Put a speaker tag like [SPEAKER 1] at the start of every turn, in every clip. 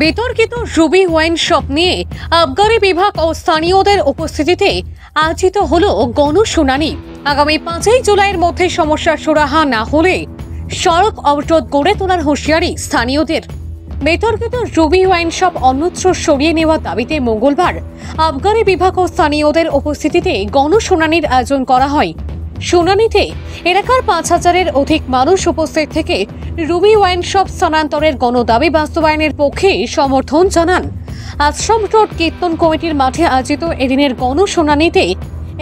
[SPEAKER 1] বিতর্কিত Ruby wine shop নিয়ে আবগারি বিভাগ ও স্থানীয়দের উপস্থিতিতে আয়োজিত হলো গণশুনানি। আগামী 5ই জুলাইয়ের মধ্যে সমস্যার সুরাহা না হলে সড়ক অবরোধ গড়ে তোলার হুঁশিয়ারি স্থানীয়দের। বিতর্কিত রুবি ওয়াইন শপ অন্যত্র সরিয়ে নেওয়ার দাবিতে মঙ্গলবার আবগারি বিভাগ ও স্থানীয়দের উপস্থিতিতে গণশুনানির আয়োজন করা হয়। শুনানিতে এলাকার 5,000-এর অধিক মানুষ উপস্থিত থেকে রুবি ওয়াইন শপ স্থানান্তরের গণদাবি বাস্তবায়নের পক্ষে সমর্থন জানান। আশ্রম রোড কীর্তন কমিটির মাঠে আয়োজিত এদিনের গণশুনানিতে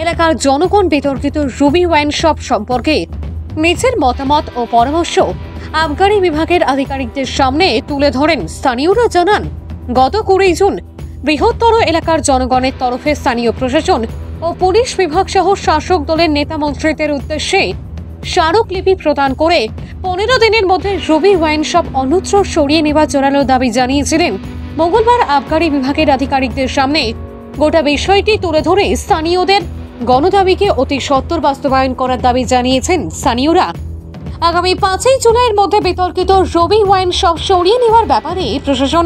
[SPEAKER 1] এলাকার জনগণ বিতর্কিত রুবি ওয়াইন শপ সম্পর্কে নিজের মতামত ও পরামর্শ আবগারি বিভাগের আধিকারিকদের সামনে তুলে ধরেন। স্থানীয়রা জানান, গত 20 জুন বৃহত্তর এলাকার জনগণের তরফে স্থানীয় প্রশাসন ও পুলিশ বিভাগ সহ শাসক দলের নেতা মন্ত্রীদের উদ্দেশ্যে স্মারকলিপি প্রদান করে 15 দিনের মধ্যে রুবি ওয়াইন শপ অন্যত্র সরিয়ে নেওয়ার জোরালো দাবি জানিয়েছিলেন। মঙ্গলবার আবগারি বিভাগের আধিকারিকদের সামনে গোটা বিষয়টি তুলে ধরে স্থানীয়দের গণদাবিকে অতি সত্বর বাস্তবায়ন করার দাবি জানিয়েছেন স্থানীয়রা। আগামী 5ই জুলাইয়ের মধ্যে বিতর্কিত রুবি ওয়াইন শপ সরিয়ে নেওয়ার ব্যাপারে প্রশাসন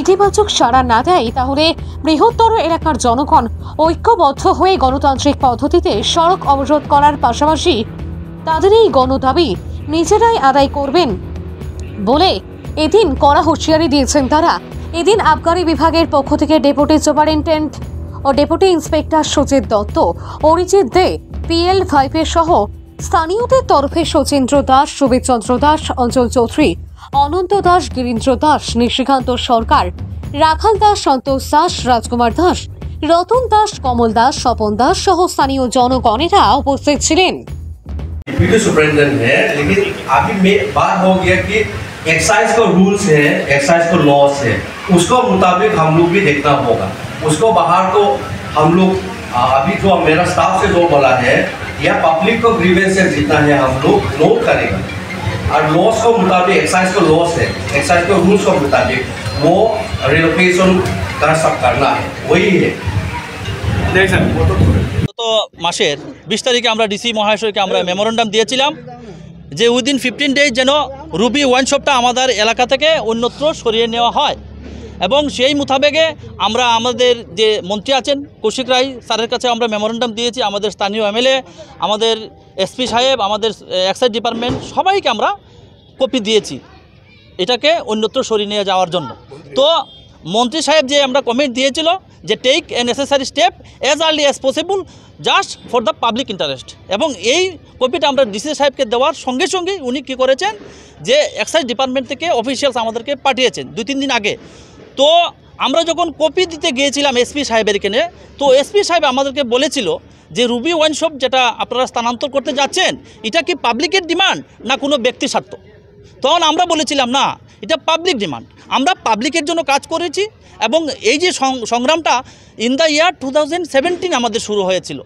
[SPEAKER 1] ইতিবাচক সাড়া না দেয় তাহলে বৃহত্তর এলাকার জনগণ ঐক্যবদ্ধ হয়ে গণতান্ত্রিক পদ্ধতিতে সড়ক অবরোধ করার পাশাপাশি তাদের এই গণদাবি নিজেরাই আদায় করবেন বলে এদিন কড়া হুঁশিয়ারি দিয়েছেন তারা। এদিন আবগারি বিভাগের পক্ষ থেকে ডেপুটি সুপারিনটেন্ডেন্ট ও ডেপুটি ইন্সপেক্টর সুজিত দত্ত, অরিজিৎ দে, PL5 সহ স্থানীয়দের তরফে সচিন্দ্র দাস, সুবিচন্দ্র দাস, অঞ্চল চৌধুরী, অনন্ত দাস, গিরীন্দ্র দাস, নিশিকান্ত সরকার, রাখাল দাস, সন্তোষ দাস, রাজকুমার দাস, রতন দাস, কমল দাস, স্বপন দাস সহ স্থানীয় জনগণেরা উপস্থিত ছিলেন।
[SPEAKER 2] डिप्टी सुपरिटेंडेंट है, लेकिन अभी बात हो गया कि एक्साइज का रूल्स है, एक्साइज का लॉस है, उसको मुताबिक हम लोग भी देखना होगा। उसको बाहर को हम लोग अभी जो मेरा स्टाफ से जो बोला है या पब्लिक को ग्रीवेंसेस जितना है हम लोग नोट करेंगे और लॉस को मुताबिक एक्साइज का लॉस है, एक्साइज के रूल्स को मुताबिक वो रिलोकेशन करना है, वही है।
[SPEAKER 3] গত মাসের 20 তারিখে আমরা ডিসি মহাশয়কে আমরা মেমোরেন্ডাম দিয়েছিলাম যে উইদিন 15 ডেজ যেন রুবি ওয়াইন শপটা আমাদের এলাকা থেকে অন্যত্র সরিয়ে নেওয়া হয় এবং সেই মোতাবেকে আমরা আমাদের যে মন্ত্রী আছেন কৌশিক রায় স্যারের কাছে আমরা মেমোরেন্ডাম দিয়েছি। আমাদের স্থানীয় MLA, আমাদের SP সাহেব, আমাদের এক্সাইজ ডিপার্টমেন্ট সবাইকে আমরা কপি দিয়েছি এটাকে অন্যত্র সরিয়ে নিয়ে যাওয়ার জন্য। তো মন্ত্রী সাহেব যে আমরা কমিট দিয়েছিল যে take a necessary step as early as possible just for the public interest, এবং এই কপিটা আমরা ডিসি সাহেবকে দেওয়ার সঙ্গে সঙ্গে উনি কী করেছেন যে এক্সাইজ ডিপার্টমেন্ট থেকে অফিসিয়ালস আমাদেরকে পাঠিয়েছেন 2-3 দিন আগে। তো আমরা যখন কপি দিতে গিয়েছিলাম SP সাহেবের এখানে, তো SP সাহেব আমাদেরকে বলেছিল যে রুবি ওয়াইন শপ যেটা আপনারা স্থানান্তর করতে যাচ্ছেন এটা কি পাবলিকের ডিমান্ড না কোনো ব্যক্তির স্বার্থ। তখন আমরা বলেছিলাম না, এটা পাবলিক ডিমান্ড, আমরা পাবলিকের জন্য কাজ করেছি এবং এই যে সংগ্রামটা ইন দ্য ইয়ার 2017 আমাদের শুরু হয়েছিল।